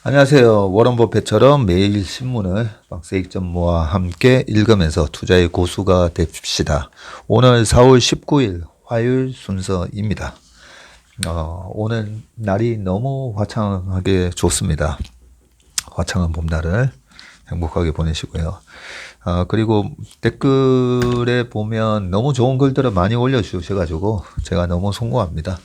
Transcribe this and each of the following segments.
안녕하세요. 워런 버핏처럼 매일 신문을 박세익 전무와 함께 읽으면서 투자의 고수가 됩시다. 오늘 4월 19일 화요일 순서입니다. 오늘 날이 너무 화창하게 좋습니다. 화창한 봄날을 행복하게 보내시고요. 그리고 댓글에 보면 너무 좋은 글들을 많이 올려주셔가지고 제가 너무 송구합니다.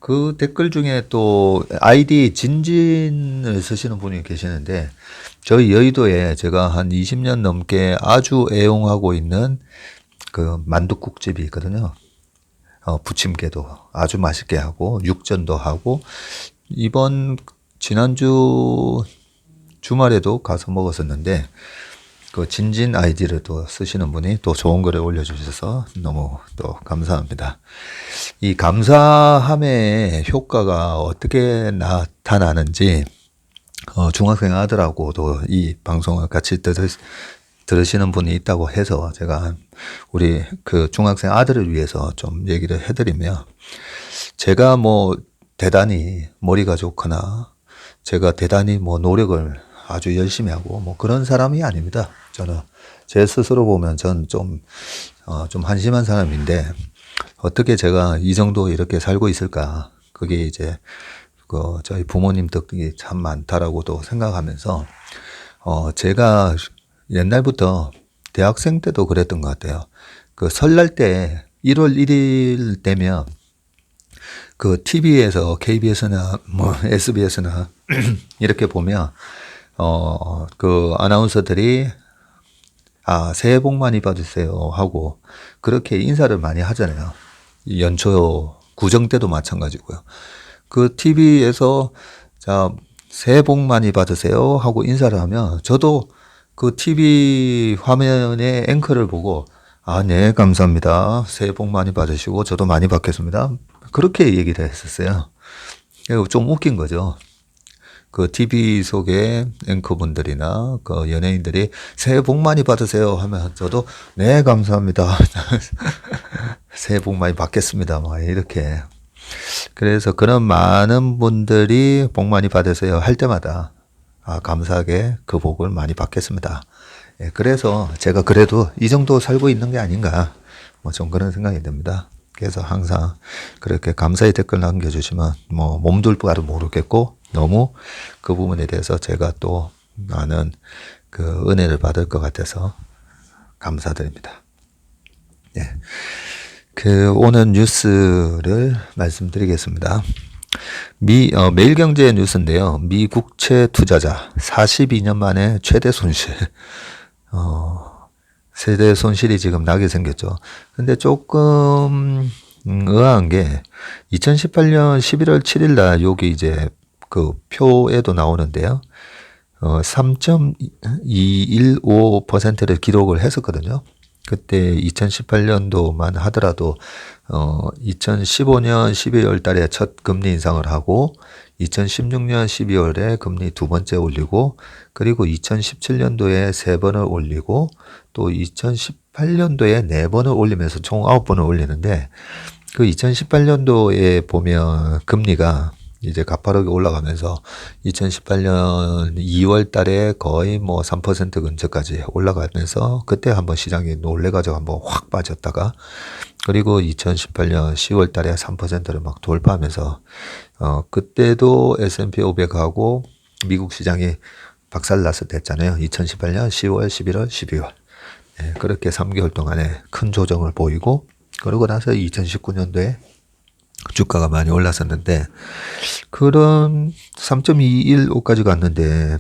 그 댓글 중에 또 아이디 진진을 쓰시는 분이 계시는데 저희 여의도에 제가 한 20년 넘게 아주 애용하고 있는 그 만둣국집이 있거든요. 부침개도 아주 맛있게 하고 육전도 하고 지난주 주말에도 가서 먹었었는데 그 진진 아이디를 또 쓰시는 분이 또 좋은 글을 올려주셔서 너무 또 감사합니다. 이 감사함의 효과가 어떻게 나타나는지 중학생 아들하고도 이 방송을 같이 들으시는 분이 있다고 해서 제가 우리 그 중학생 아들을 위해서 좀 얘기를 해드리면, 제가 뭐 대단히 머리가 좋거나 제가 대단히 뭐 노력을 아주 열심히 하고 뭐 그런 사람이 아닙니다. 저는 제 스스로 보면 전 좀 한심한 사람인데 어떻게 제가 이 정도 이렇게 살고 있을까? 그게 이제 저희 부모님 덕이 참 많다라고도 생각하면서 제가 옛날부터 대학생 때도 그랬던 것 같아요. 그 설날 때 1월 1일 되면 그 TV에서 KBS나 뭐 SBS나 이렇게 보면 그 아나운서들이 새해 복 많이 받으세요 하고 그렇게 인사를 많이 하잖아요. 연초 구정 때도 마찬가지고요. 그 TV에서 자, 새해 복 많이 받으세요 하고 인사를 하면 저도 그 TV 화면의 앵커를 보고 네, 감사합니다. 새해 복 많이 받으시고 저도 많이 받겠습니다. 그렇게 얘기를 했었어요. 좀 웃긴 거죠. 그 TV 속의 앵커분들이나 그 연예인들이 새해 복 많이 받으세요 하면 저도 네, 감사합니다. 새해 복 많이 받겠습니다. 막 이렇게. 그래서 그런 많은 분들이 복 많이 받으세요 할 때마다 감사하게 그 복을 많이 받겠습니다. 예, 그래서 제가 그래도 이 정도 살고 있는 게 아닌가 뭐 좀 그런 생각이 듭니다. 그래서 항상 그렇게 감사의 댓글 남겨주시면 뭐 몸둘 바를 모르겠고 너무 그 부분에 대해서 제가 또 많은 그 은혜를 받을 것 같아서 감사드립니다. 예. 오늘 뉴스를 말씀드리겠습니다. 매일경제 뉴스인데요. 미 국채 투자자 42년 만에 최대 손실. 세대 손실이 지금 나게 생겼죠. 근데 조금 의아한 게 2018년 11월 7일 날 여기 이제 그 표에도 나오는데요. 3.215%를 기록을 했었거든요. 그때 2018년도만 하더라도 2015년 12월 달에 첫 금리 인상을 하고 2016년 12월에 금리 두 번째 올리고 그리고 2017년도에 세 번을 올리고 또 2018년도에 네 번을 올리면서 총 9번을 올리는데 그 2018년도에 보면 금리가 이제 가파르게 올라가면서 2018년 2월 달에 거의 뭐 3% 근처까지 올라가면서 그때 한번 시장이 놀래가지고 한번 확 빠졌다가 그리고 2018년 10월 달에 3%를 막 돌파하면서 그때도 S&P 500하고 미국 시장이 박살났을 때 했잖아요. 2018년 10월, 11월, 12월. 네, 그렇게 3개월 동안에 큰 조정을 보이고 그러고 나서 2019년도에 주가가 많이 올랐었는데 그런 3.215까지 갔는데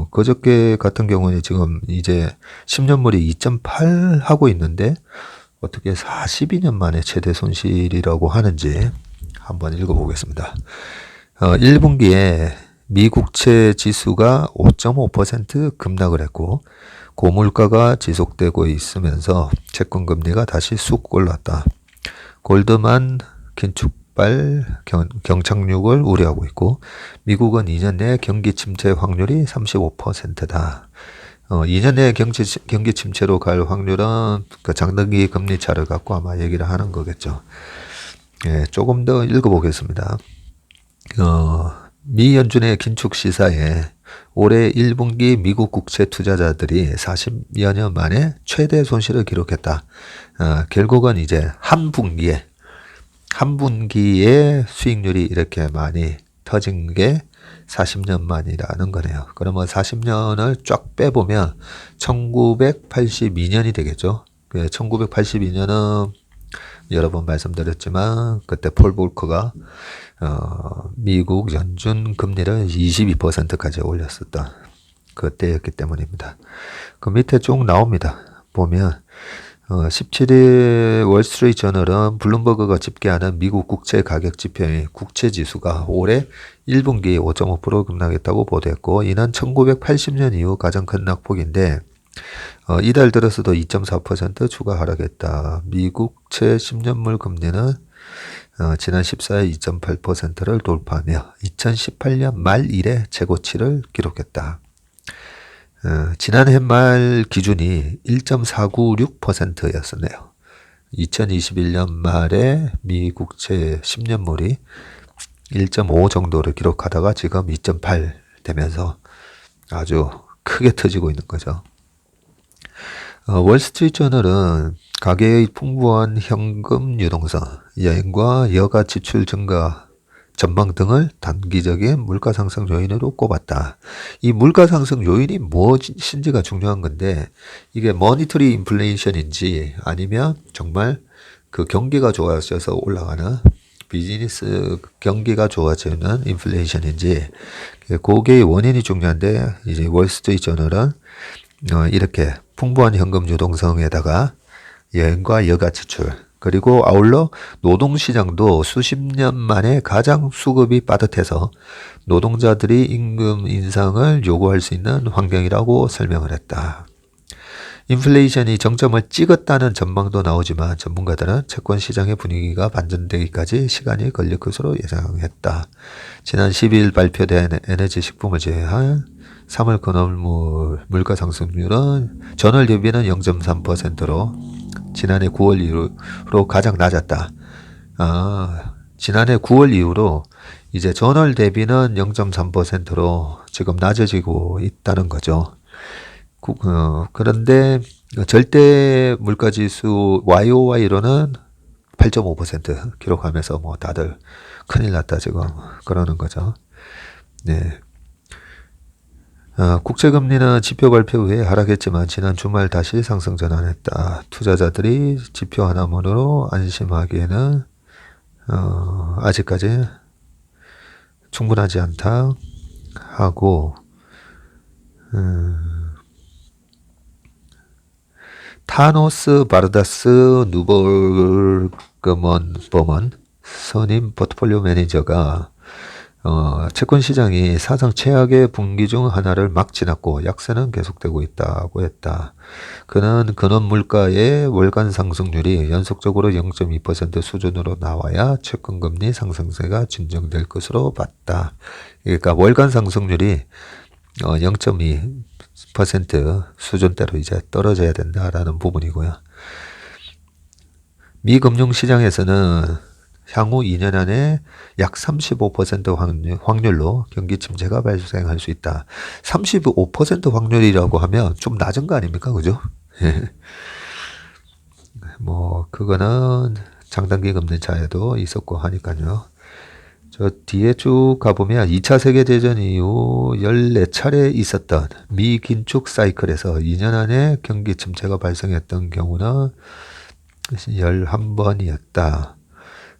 그저께 같은 경우는 지금 이제 10년물이 2.8 하고 있는데 어떻게 42년 만에 최대 손실이라고 하는지 한번 읽어보겠습니다. 1분기에 미국채 지수가 5.5% 급락을 했고 고물가가 지속되고 있으면서 채권 금리가 다시 쑥 올랐다. 골드만 긴축발 경착륙을 우려하고 있고 미국은 2년 내 경기 침체 확률이 35%다. 2년 내 경기 침체로 갈 확률은 그 장단기 금리 차를 갖고 아마 얘기를 하는 거겠죠. 예, 조금 더 읽어보겠습니다. 미 연준의 긴축 시사에 올해 1분기 미국 국채 투자자들이 40여 년 만에 최대 손실을 기록했다. 결국은 이제 한 분기에 수익률이 이렇게 많이 터진 게 40년 만이라는 거네요. 그러면 40년을 쫙 빼보면 1982년이 되겠죠. 1982년은 여러 번 말씀드렸지만 그때 폴 볼커가 미국 연준 금리를 22%까지 올렸었던 그때였기 때문입니다. 그 밑에 쭉 나옵니다. 보면 17일 월스트리트 저널은 블룸버그가 집계하는 미국 국채 가격 지표인 국채지수가 올해 1분기 5.5% 급락했다고 보도했고 이는 1980년 이후 가장 큰 낙폭인데 이달 들어서도 2.4% 추가 하락했다. 미국채 10년물 금리는 지난 14일 2.8%를 돌파하며 2018년 말 이래 최고치를 기록했다. 지난해 말 기준이 1.496%였었네요. 2021년 말에 미국채 10년물이 1.5 정도를 기록하다가 지금 2.8 되면서 아주 크게 터지고 있는 거죠. 월스트리트 저널은 가계의 풍부한 현금 유동성, 여행과 여가 지출 증가 전망 등을 단기적인 물가 상승 요인으로 꼽았다. 이 물가 상승 요인이 무엇인지가 중요한 건데 이게 머니터리 인플레이션인지 아니면 정말 그 경기가 좋아져서 올라가는 비즈니스 경기가 좋아지는 인플레이션인지 그게 원인이 중요한데 이제 월스트리트 저널은 이렇게 풍부한 현금 유동성에다가 여행과 여가 지출 그리고 아울러 노동시장도 수십 년 만에 가장 수급이 빠듯해서 노동자들이 임금 인상을 요구할 수 있는 환경이라고 설명을 했다. 인플레이션이 정점을 찍었다는 전망도 나오지만 전문가들은 채권 시장의 분위기가 반전되기까지 시간이 걸릴 것으로 예상했다. 지난 12일 발표된 에너지 식품을 제외한 3월 건설물 물가 상승률은 전월 대비는 0.3%로 지난해 9월 이후로 가장 낮았다. 지난해 9월 이후로 이제 전월 대비는 0.3%로 지금 낮아지고 있다는 거죠. 그런데 절대 물가지수 YOY로는 8.5% 기록하면서 뭐 다들 큰일 났다 지금 그러는 거죠. 네. 국채금리는 지표 발표 후에 하락했지만 지난 주말 다시 상승 전환했다. 투자자들이 지표 하나만으로 안심하기에는 아직까지 충분하지 않다 하고 타노스 바르다스 누볼그먼 범은 선임 포트폴리오 매니저가 채권 시장이 사상 최악의 분기 중 하나를 막 지났고 약세는 계속되고 있다고 했다. 그는 근원 물가의 월간 상승률이 연속적으로 0.2% 수준으로 나와야 채권 금리 상승세가 진정될 것으로 봤다. 그러니까 월간 상승률이 0.2% 수준대로 이제 떨어져야 된다라는 부분이고요. 미 금융시장에서는 향후 2년 안에 약 35% 확률로 경기 침체가 발생할 수 있다. 35% 확률이라고 하면 좀 낮은 거 아닙니까? 그죠? 뭐 그거는 장단기 금리차에도 있었고 하니까요. 저 뒤에 쭉 가보면 2차 세계대전 이후 14차례 있었던 미 긴축 사이클에서 2년 안에 경기 침체가 발생했던 경우는 11번이었다.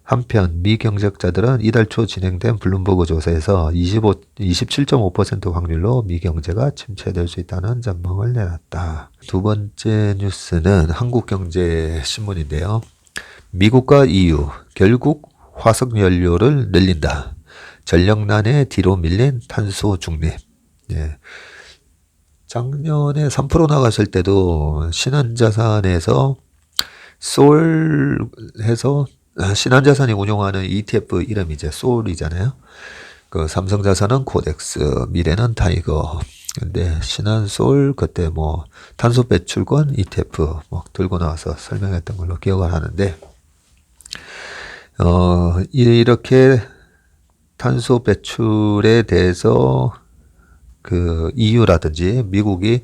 한편 미 경제학자들은 이달 초 진행된 블룸버그 조사에서 27.5% 확률로 미 경제가 침체될 수 있다는 전망을 내놨다. 두 번째 뉴스는 한국경제신문인데요. 미국과 EU 결국 화석연료를 늘린다. 전력난에 뒤로 밀린 탄소 중립. 예. 작년에 3% 나갔을 때도 신한자산에서 솔해서 신한자산이 운용하는 ETF 이름이 이제 솔이잖아요. 그 삼성자산은 코덱스, 미래는 타이거. 근데 신한솔 그때 뭐 탄소 배출권 ETF 뭐 들고 나와서 설명했던 걸로 기억을 하는데 이렇게 탄소 배출에 대해서 그 EU라든지 미국이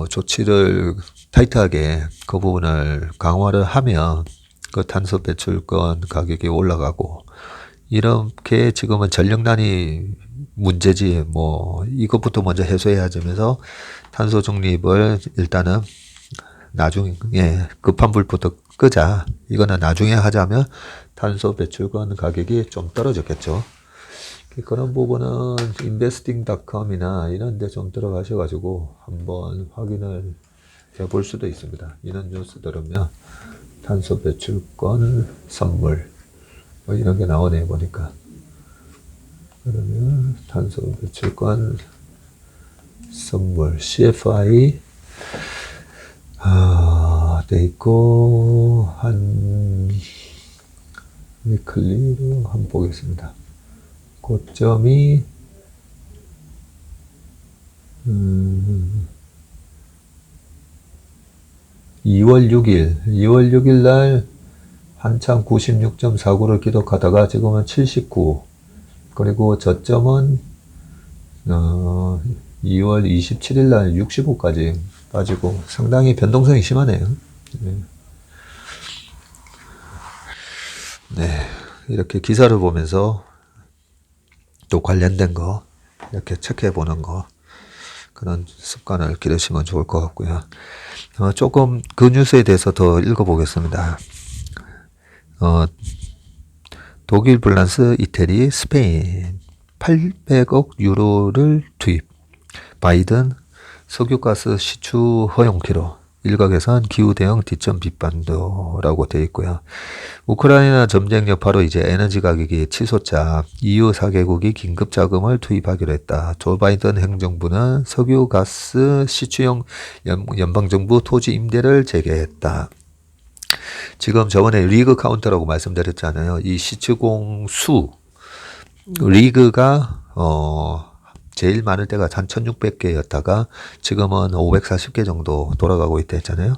조치를 타이트하게 그 부분을 강화를 하면 그 탄소 배출권 가격이 올라가고 이렇게 지금은 전력난이 문제지 뭐 이것부터 먼저 해소해야 하면서 탄소 중립을 일단은 나중에 급한 불부터 끄자. 이거는 나중에 하자면 탄소 배출권 가격이 좀 떨어졌겠죠. 그런 부분은 investing.com이나 이런 데 좀 들어가셔가지고 한번 확인을 해볼 수도 있습니다. 이런 뉴스 들으면 탄소 배출권 선물 뭐 이런 게 나오네 보니까. 그러면 탄소 배출권 선물 CFI 돼 있고 한 위클리로 한번 보겠습니다. 고점이 2월 6일 날 한참 96.49를 기록하다가 지금은 79. 그리고 저점은 2월 27일 날 65까지 빠지고 상당히 변동성이 심하네요. 네. 이렇게 기사를 보면서 또 관련된 거 이렇게 체크해 보는 거 그런 습관을 기르시면 좋을 것 같고요. 조금 그 뉴스에 대해서 더 읽어보겠습니다. 독일, 프랑스, 이태리, 스페인 800억 유로를 투입. 바이든 석유가스 시추 허용키로 일각에선 기후대응 뒷전 빗반도라고 되어 있고요. 우크라이나 전쟁 여파로 이제 에너지 가격이 치솟자 EU 4개국이 긴급 자금을 투입하기로 했다. 조 바이든 행정부는 석유가스 시추용 연방정부 토지 임대를 재개했다. 지금 저번에 리그 카운터라고 말씀드렸잖아요. 이 시추공 수 리그가 제일 많을 때가 한 1600개였다가 지금은 540개 정도 돌아가고 있다 했잖아요.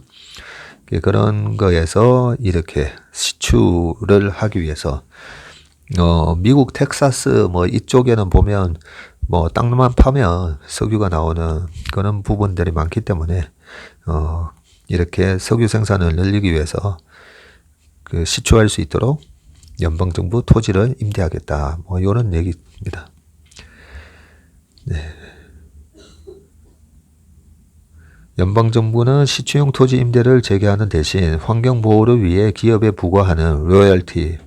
그런 거에서 이렇게 시추를 하기 위해서 미국 텍사스 뭐 이쪽에는 보면 뭐 땅만 파면 석유가 나오는 그런 부분들이 많기 때문에 이렇게 석유 생산을 늘리기 위해서 그 시추할 수 있도록 연방정부 토지를 임대하겠다. 뭐 이런 얘기입니다. 네. 연방정부는 시추용 토지 임대를 재개하는 대신 환경보호를 위해 기업에 부과하는 로열티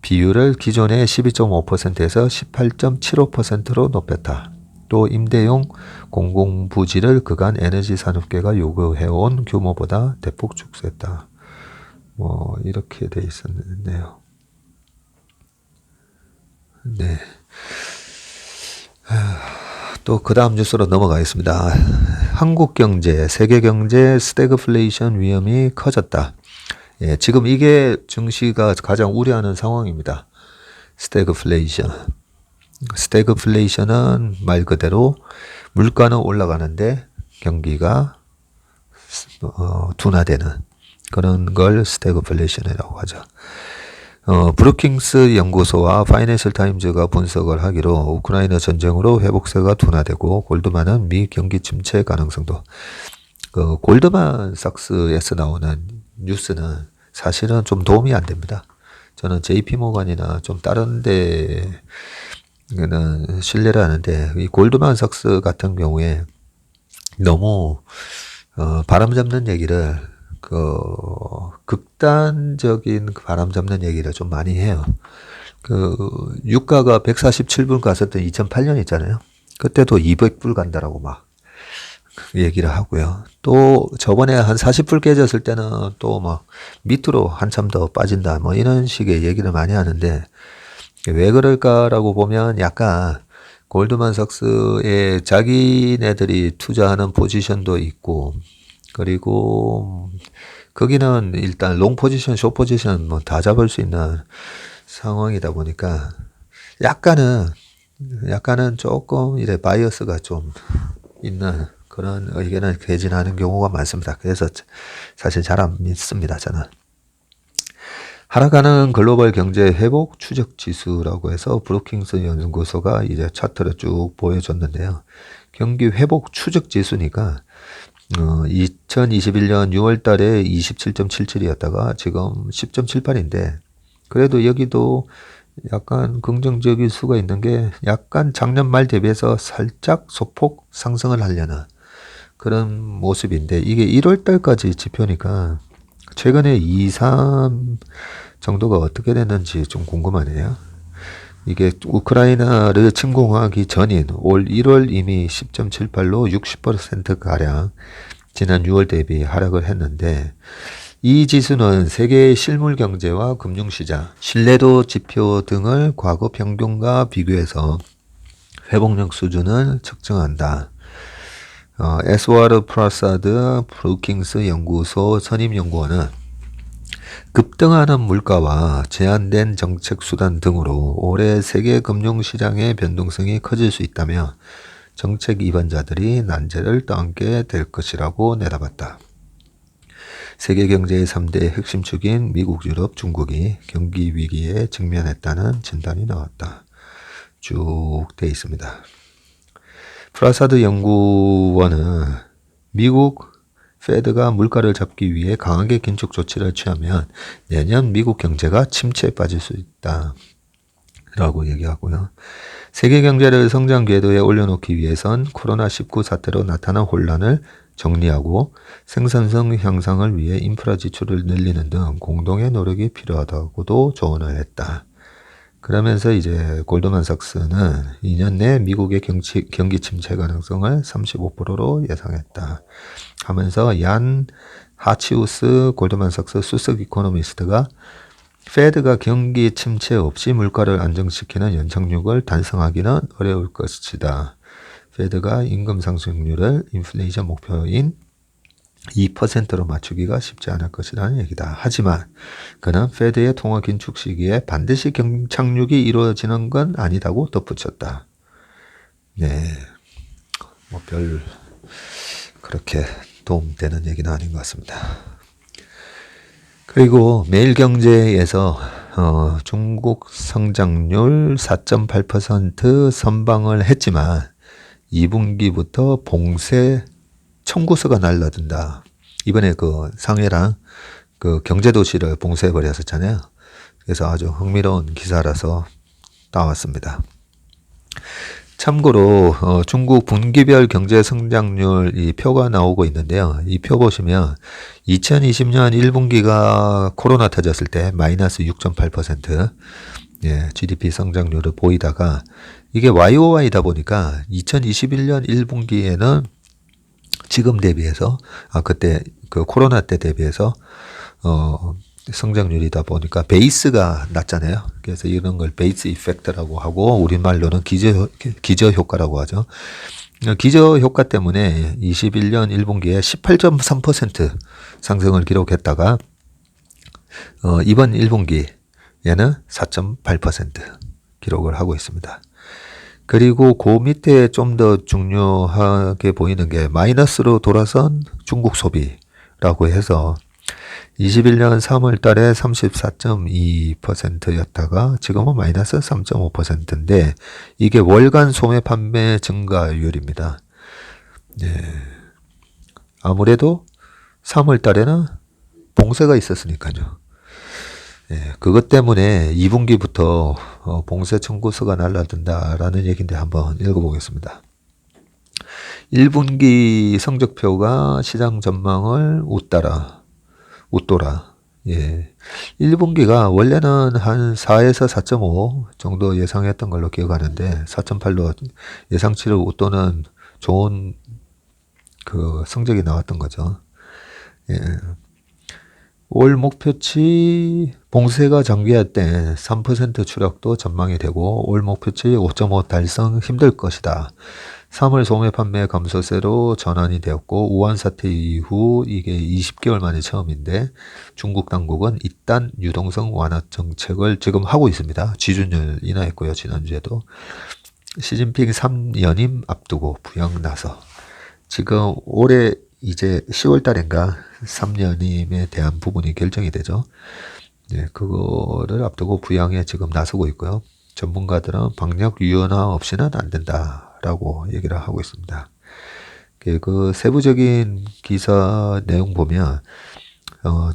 비율을 기존의 12.5%에서 18.75%로 높였다. 또 임대용 공공부지를 그간 에너지 산업계가 요구해온 규모보다 대폭 축소했다. 뭐 이렇게 돼 있었네요. 네. 또 그 다음 뉴스로 넘어가겠습니다. 한국경제, 세계경제 스태그플레이션 위험이 커졌다. 예, 지금 이게 증시가 가장 우려하는 상황입니다. 스태그플레이션은 말 그대로 물가는 올라가는데 경기가 둔화되는 그런 걸 스태그플레이션이라고 하죠. 브루킹스 연구소와 파이낸셜 타임즈가 분석을 하기로 우크라이나 전쟁으로 회복세가 둔화되고 골드만은 미 경기 침체 가능성도 골드만 삭스에서 나오는 뉴스는 사실은 좀 도움이 안 됩니다. 저는 JP 모간이나 좀 다른 데는 신뢰를 하는데 이 골드만 삭스 같은 경우에 너무 바람 잡는 얘기를 극단적인 바람 잡는 얘기를 좀 많이 해요. 유가가 147불 갔었던 2008년 있잖아요. 그때도 200불 간다라고 막 얘기를 하고요. 또 저번에 한 40불 깨졌을 때는 또 막 밑으로 한참 더 빠진다. 뭐 이런 식의 얘기를 많이 하는데 왜 그럴까라고 보면 약간 골드만삭스에 자기네들이 투자하는 포지션도 있고 그리고 거기는 일단 롱 포지션, 숏 포지션 뭐 다 잡을 수 있는 상황이다 보니까 약간은 조금 이래 바이어스가 좀 있는 그런 의견을 개진하는 경우가 많습니다. 그래서 사실 잘 안 믿습니다, 저는. 하락하는 글로벌 경제 회복 추적 지수라고 해서 브루킹스 연구소가 이제 차트를 쭉 보여줬는데요. 경기 회복 추적 지수니까 2021년 6월 달에 27.77이었다가 지금 10.78인데 그래도 여기도 약간 긍정적일 수가 있는 게 약간 작년 말 대비해서 살짝 소폭 상승을 하려는 그런 모습인데 이게 1월 달까지 지표니까 최근에 2, 3 정도가 어떻게 됐는지 좀 궁금하네요. 이게 우크라이나를 침공하기 전인 올 1월 이미 10.78로 60%가량 지난 6월 대비 하락을 했는데 이 지수는 세계의 실물 경제와 금융시장, 신뢰도 지표 등을 과거 평균과 비교해서 회복력 수준을 측정한다. 에스와르 프라사드 브루킹스 연구소 선임연구원은 급등하는 물가와 제한된 정책 수단 등으로 올해 세계 금융시장의 변동성이 커질 수 있다며 정책 위반자들이 난제를 떠안게 될 것이라고 내다봤다. 세계 경제의 3대 핵심 축인 미국, 유럽, 중국이 경기 위기에 직면했다는 진단이 나왔다. 쭉 돼 있습니다. 프라사드 연구원은 미국 페드가 물가를 잡기 위해 강하게 긴축 조치를 취하면 내년 미국 경제가 침체에 빠질 수 있다. 라고 얘기하고요. 세계 경제를 성장 궤도에 올려놓기 위해선 코로나19 사태로 나타난 혼란을 정리하고 생산성 향상을 위해 인프라 지출을 늘리는 등 공동의 노력이 필요하다고도 조언을 했다. 그러면서 이제 골드만삭스는 2년 내 미국의 경기 침체 가능성을 35%로 예상했다. 하면서 얀 하치우스 골드만삭스 수석 이코노미스트가 페드가 경기 침체 없이 물가를 안정시키는 연착륙을 달성하기는 어려울 것이다. 페드가 임금 상승률을 인플레이션 목표인 2%로 맞추기가 쉽지 않을 것이라는 얘기다. 하지만 그는 페드의 통화 긴축 시기에 반드시 경착륙이 이루어지는 건 아니다고 덧붙였다. 네, 뭐 별 그렇게 도움되는 얘기는 아닌 것 같습니다. 그리고 매일경제에서 중국 성장률 4.8% 선방을 했지만 2분기부터 봉쇄 청구서가 날라든다. 이번에 그 상해랑 그 경제도시를 봉쇄해 버렸었잖아요. 그래서 아주 흥미로운 기사라서 따왔습니다. 참고로 중국 분기별 경제 성장률 이 표가 나오고 있는데요. 이 표 보시면 2020년 1분기가 코로나 터졌을 때 마이너스 6.8% 예, GDP 성장률을 보이다가 이게 YOY다 보니까 2021년 1분기에는 지금 대비해서 그때 그 코로나 때 대비해서 성장률이다 보니까 베이스가 낮잖아요. 그래서 이런 걸 베이스 이펙트라고 하고 우리말로는 기저 효과라고 하죠. 기저 효과 때문에 21년 1분기에 18.3% 상승을 기록했다가 이번 1분기에는 4.8% 기록을 하고 있습니다. 그리고 그 밑에 좀 더 중요하게 보이는 게 마이너스로 돌아선 중국 소비라고 해서 21년 3월 달에 34.2%였다가 지금은 마이너스 3.5%인데 이게 월간 소매 판매 증가율입니다. 네. 아무래도 3월 달에는 봉쇄가 있었으니까요. 네. 그것 때문에 2분기부터 봉쇄 청구서가 날라든다라는 얘기인데 한번 읽어보겠습니다. 1분기 성적표가 시장 전망을 웃돌아. 예. 1분기가 원래는 한 4에서 4.5 정도 예상했던 걸로 기억하는데 4.8로 예상치를 웃도는 좋은 그 성적이 나왔던 거죠. 예. 올 목표치 봉쇄가 장기화 때 3% 추락도 전망이 되고 올 목표치 5.5 달성 힘들 것이다. 3월 소매 판매 감소세로 전환이 되었고 우한 사태 이후 이게 20개월 만에 처음인데 중국 당국은 이딴 유동성 완화 정책을 지금 하고 있습니다. 지준율 인하했고요. 지난주에도. 시진핑 3연임 앞두고 부양 나서 지금 올해 이제 10월 달인가 3연임에 대한 부분이 결정이 되죠. 예, 그거를 앞두고 부양에 지금 나서고 있고요. 전문가들은 방역 유연화 없이는 안 된다라고 얘기를 하고 있습니다. 그 세부적인 기사 내용 보면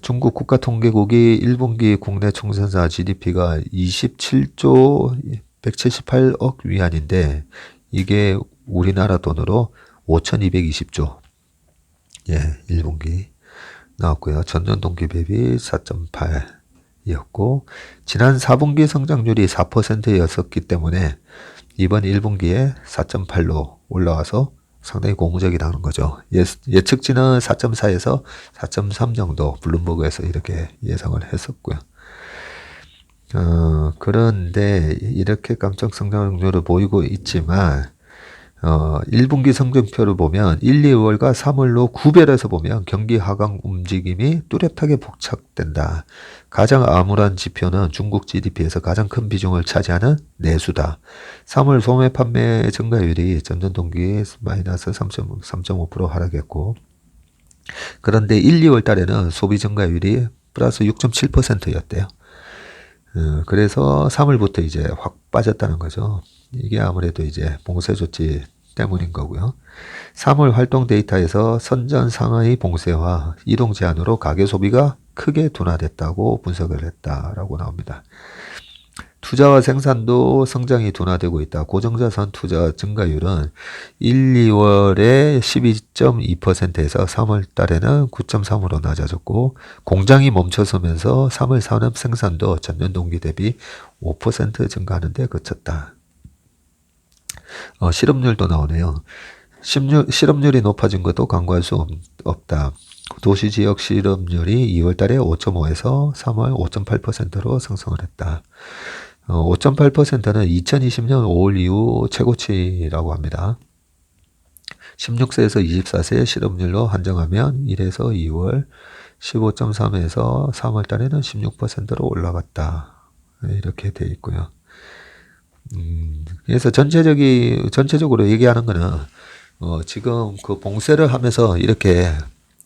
중국 국가통계국이 1분기 국내 총생산 GDP가 27조 178억 위안인데 이게 우리나라 돈으로 5,220조. 예, 1분기 나왔고요. 전년 동기 대비 4.8이었고 지난 4분기 성장률이 4%였었기 때문에 이번 1분기에 4.8로 올라와서 상당히 고무적이라는 거죠. 예측치는 4.4에서 4.3 정도 블룸버그에서 이렇게 예상을 했었고요. 그런데 이렇게 깜짝 성장률을 보이고 있지만 1분기 성적표를 보면 1, 2월과 3월로 구별해서 보면 경기 하강 움직임이 뚜렷하게 포착된다. 가장 암울한 지표는 중국 GDP에서 가장 큰 비중을 차지하는 내수다. 3월 소매 판매 증가율이 전년 동기 마이너스 3.5% 하락했고 그런데 1, 2월 달에는 소비 증가율이 플러스 6.7%였대요. 그래서 3월부터 이제 확 빠졌다는 거죠. 이게 아무래도 이제 봉쇄 조치 때문인 거고요. 3월 활동 데이터에서 선전 상하이 봉쇄와 이동 제한으로 가계 소비가 크게 둔화됐다고 분석을 했다라고 나옵니다. 투자와 생산도 성장이 둔화되고 있다. 고정자산 투자 증가율은 1, 2월에 12.2%에서 3월 달에는 9.3으로 낮아졌고 공장이 멈춰서면서 3월 산업 생산도 전년 동기 대비 5% 증가하는 데 그쳤다. 실업률도 나오네요. 실업률이 높아진 것도 간과할 수 없다. 도시지역 실업률이 2월 달에 5.5에서 3월 5.8%로 상승을 했다. 5.8%는 2020년 5월 이후 최고치라고 합니다. 16세에서 24세 실업률로 한정하면 1에서 2월 15.3에서 3월 달에는 16%로 올라갔다. 이렇게 돼 있고요. 그래서 전체적으로 얘기하는 거는, 지금 그 봉쇄를 하면서 이렇게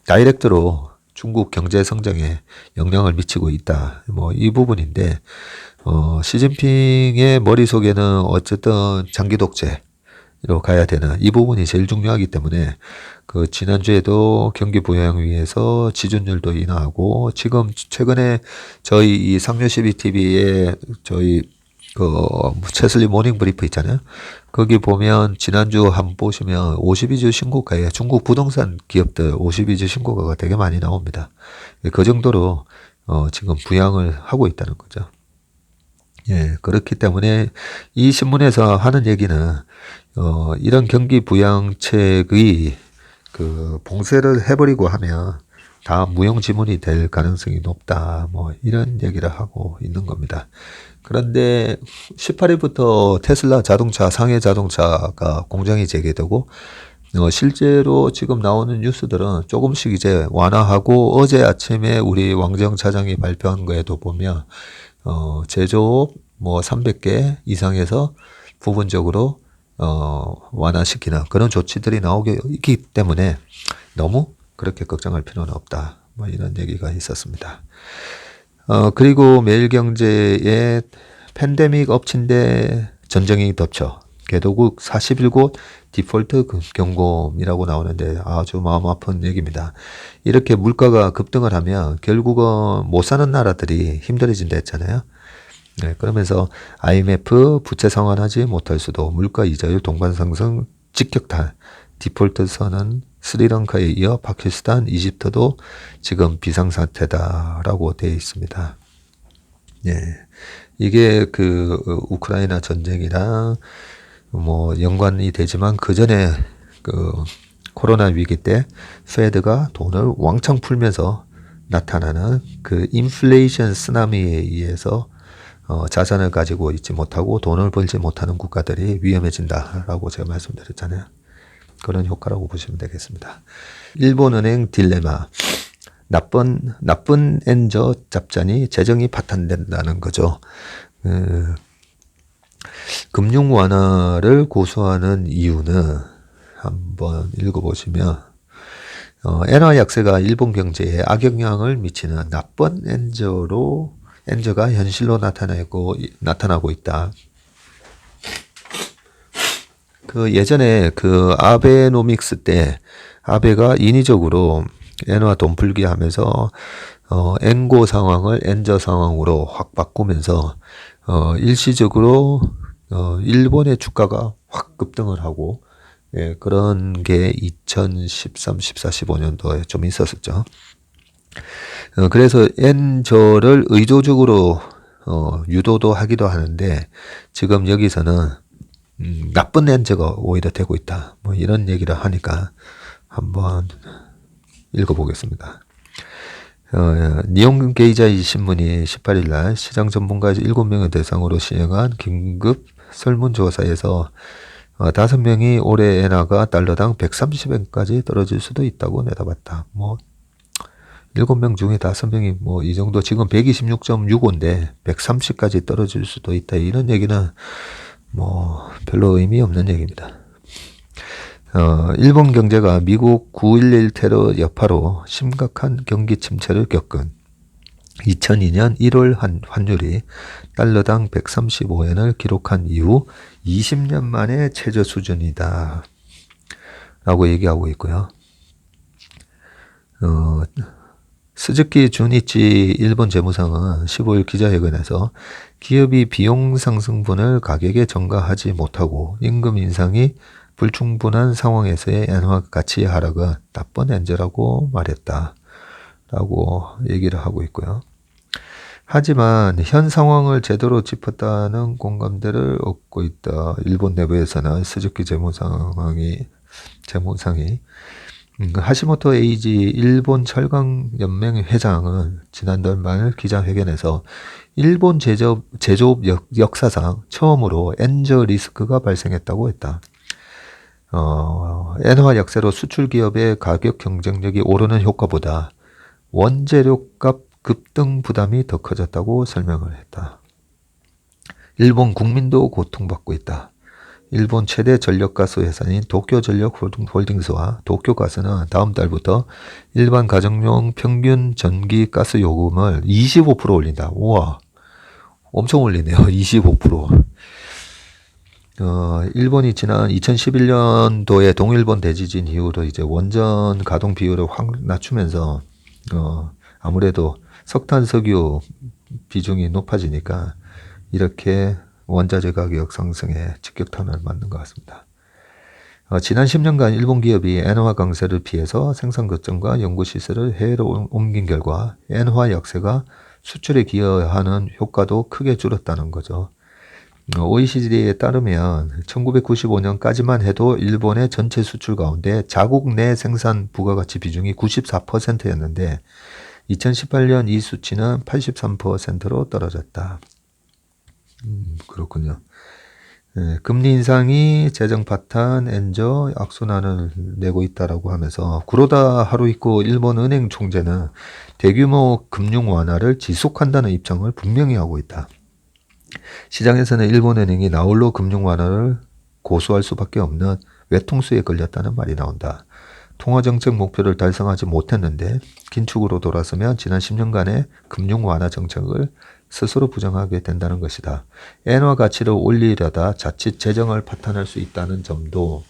다이렉트로 중국 경제 성장에 영향을 미치고 있다. 뭐 이 부분인데, 시진핑의 머릿속에는 어쨌든 장기 독재로 가야 되는 이 부분이 제일 중요하기 때문에 그 지난주에도 경기 부양위에서 지준율도 인하하고 지금 최근에 저희 이 상류CB TV에 저희 채슬리 모닝 브리프 있잖아요. 거기 보면 지난주 한번 보시면 52주 신고가에 중국 부동산 기업들 52주 신고가가 되게 많이 나옵니다. 그 정도로 지금 부양을 하고 있다는 거죠. 예, 그렇기 때문에 이 신문에서 하는 얘기는 이런 경기 부양책의 그 봉쇄를 해버리고 하면 다 무용지물이 될 가능성이 높다. 뭐 이런 얘기를 하고 있는 겁니다. 그런데 18일부터 테슬라 자동차, 상해 자동차가 공장이 재개되고 실제로 지금 나오는 뉴스들은 조금씩 이제 완화하고 어제 아침에 우리 왕정 차장이 발표한 거에도 보면 제조업 뭐 300개 이상에서 부분적으로 완화시키는 그런 조치들이 나오게 있기 때문에 너무 그렇게 걱정할 필요는 없다. 뭐 이런 얘기가 있었습니다. 그리고 매일경제에 팬데믹 엎친데 전쟁이 덮쳐 개도국 41곳 디폴트 경고이라고 나오는데 아주 마음 아픈 얘기입니다. 이렇게 물가가 급등을 하면 결국은 못 사는 나라들이 힘들어진다 했잖아요. 네, 그러면서 IMF 부채 상환하지 못할 수도 물가 이자율 동반 상승 직격탄 디폴트 선언 스리랑카에 이어 파키스탄, 이집트도 지금 비상사태다라고 되어 있습니다. 예. 이게 그 우크라이나 전쟁이랑 뭐 연관이 되지만 그 전에 그 코로나 위기 때 페드가 돈을 왕창 풀면서 나타나는 그 인플레이션 쓰나미에 의해서 자산을 가지고 있지 못하고 돈을 벌지 못하는 국가들이 위험해진다라고 제가 말씀드렸잖아요. 그런 효과라고 보시면 되겠습니다. 일본은행 딜레마. 나쁜 엔저 잡자니 재정이 파탄된다는 거죠. 금융 완화를 고수하는 이유는 한번 읽어보시면 엔화 약세가 일본 경제에 악영향을 미치는 나쁜 엔저로 엔저가 현실로 나타나고 있다. 그 예전에 그 아베노믹스 때 아베가 인위적으로 엔화 돈 풀기 하면서 엔고 상황을 엔저 상황으로 확 바꾸면서 일시적으로 일본의 주가가 확 급등을 하고, 예, 그런 게 2013, 14, 15년도에 좀 있었었죠. 그래서 엔저를 의도적으로 유도도 하기도 하는데, 지금 여기서는 나쁜 엔저가 오히려 되고 있다, 뭐 이런 얘기를 하니까 한번 읽어보겠습니다. 니혼 게이자이 신문이 18일 날 시장 전문가 7명을 대상으로 시행한 긴급 설문조사에서 5명이 올해 엔화가 달러당 130엔까지 떨어질 수도 있다고 내다봤다. 뭐 7명 중에 5명이 뭐 이 정도, 지금 126.65인데 130까지 떨어질 수도 있다, 이런 얘기는 뭐 별로 의미 없는 얘기입니다. 일본 경제가 미국 9.11 테러 여파로 심각한 경기 침체를 겪은 2002년 1월 환율이 달러당 135엔을 기록한 이후 20년 만에 최저 수준이다 라고 얘기하고 있고요. 스즈키 주니치 일본 재무상은 15일 기자회견에서 기업이 비용 상승분을 가격에 전가하지 못하고 임금 인상이 불충분한 상황에서의 엔화 가치 하락은 나쁜 엔저라고 말했다 라고 얘기를 하고 있고요. 하지만 현 상황을 제대로 짚었다는 공감대를 얻고 있다. 일본 내부에서는 스즈키 재무상이 하시모토 에이지 일본 철강연맹 회장은 지난달 말 기자회견에서 일본 제조업 역사상 처음으로 엔저 리스크가 발생했다고 했다. 엔화 약세로 수출 기업의 가격 경쟁력이 오르는 효과보다 원재료값 급등 부담이 더 커졌다고 설명을 했다. 일본 국민도 고통받고 있다. 일본 최대 전력가스 회사인 도쿄전력홀딩스와 도쿄가스는 다음 달부터 일반 가정용 평균 전기 가스 요금을 25% 올린다. 우와, 엄청 올리네요. 25%. 일본이 지난 2011년도에 동일본 대지진 이후로 이제 원전 가동 비율을 확 낮추면서 아무래도 석탄, 석유 비중이 높아지니까 이렇게 원자재 가격 상승에 직격탄을 맞는 것 같습니다. 지난 10년간 일본 기업이 엔화 강세를 피해서 생산 거점과 연구 시설을 해외로 옮긴 결과 엔화 약세가 수출에 기여하는 효과도 크게 줄었다는 거죠. OECD에 따르면 1995년까지만 해도 일본의 전체 수출 가운데 자국 내 생산 부가가치 비중이 94%였는데 2018년 이 수치는 83%로 떨어졌다. 그렇군요. 네, 금리 인상이 재정 파탄, 엔저, 악순환을 내고 있다라고 하면서 구로다 하루이코 일본 은행 총재는 대규모 금융 완화를 지속한다는 입장을 분명히 하고 있다. 시장에서는 일본은행이 나홀로 금융 완화를 고수할 수밖에 없는 외통수에 걸렸다는 말이 나온다. 통화정책 목표를 달성하지 못했는데 긴축으로 돌아서면 지난 10년간의 금융 완화 정책을 스스로 부정하게 된다는 것이다. 엔화 가치를 올리려다 자칫 재정을 파탄할 수 있다는 점도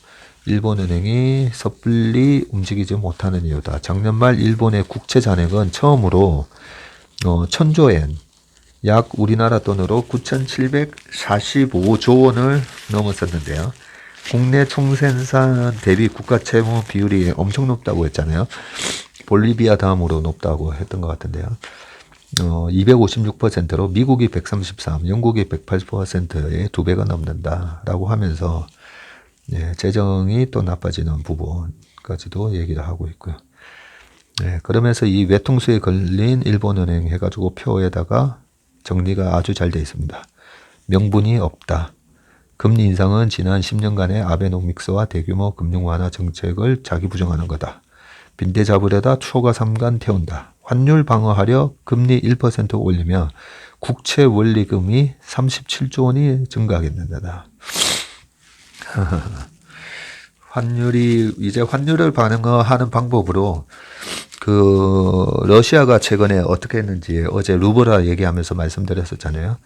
일본은행이 섣불리 움직이지 못하는 이유다. 작년 말 일본의 국채 잔액은 처음으로 1000조엔, 약 우리나라 돈으로 9,745조 원을 넘었었는데요. 국내 총생산 대비 국가 채무 비율이 엄청 높다고 했잖아요. 볼리비아 다음으로 높다고 했던 것 같은데요. 256%로 미국이 133, 영국이 108%의 2배가 넘는다라고 하면서, 예, 재정이 또 나빠지는 부분까지도 얘기를 하고 있고요. 네, 그러면서 이 외통수에 걸린 일본은행 해가지고 표에다가 정리가 아주 잘 되어 있습니다. 명분이 없다. 금리 인상은 지난 10년간의 아베노믹스와 대규모 금융 완화 정책을 자기 부정하는 거다. 빈대 잡으려다 초과 삼간 태운다. 환율 방어하려 금리 1% 올리며 국채 원리금이 37조 원이 증가하겠는데다. 환율을 방어하는 방법으로 러시아가 최근에 어떻게 했는지 어제 루브라 얘기하면서 말씀드렸었잖아요.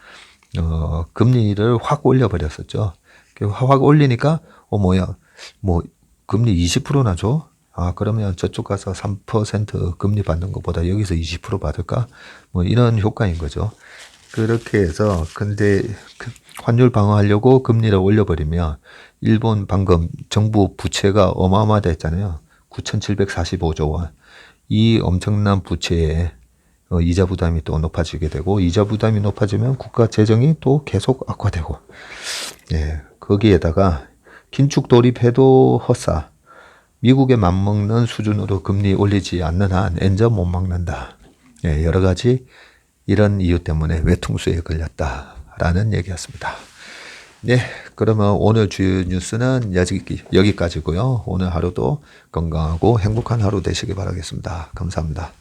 금리를 확 올려버렸었죠. 확 올리니까, 뭐야, 뭐, 금리 20%나 줘? 아, 그러면 저쪽 가서 3% 금리 받는 것보다 여기서 20% 받을까? 뭐, 이런 효과인 거죠. 그렇게 해서, 근데, 환율 방어하려고 금리를 올려버리면, 일본 방금 정부 부채가 어마어마하다 했잖아요. 9,745조 원. 이 엄청난 부채에 이자 부담이 또 높아지게 되고, 이자 부담이 높아지면 국가 재정이 또 계속 악화되고, 예, 거기에다가 긴축 돌입해도 헛사. 미국에 맞먹는 수준으로 금리 올리지 않는 한 엔저 못 막는다. 예, 여러 가지 이런 이유 때문에 외통수에 걸렸다라는 얘기였습니다. 네, 그러면 오늘 주요 뉴스는 여기까지고요. 오늘 하루도 건강하고 행복한 하루 되시기 바라겠습니다. 감사합니다.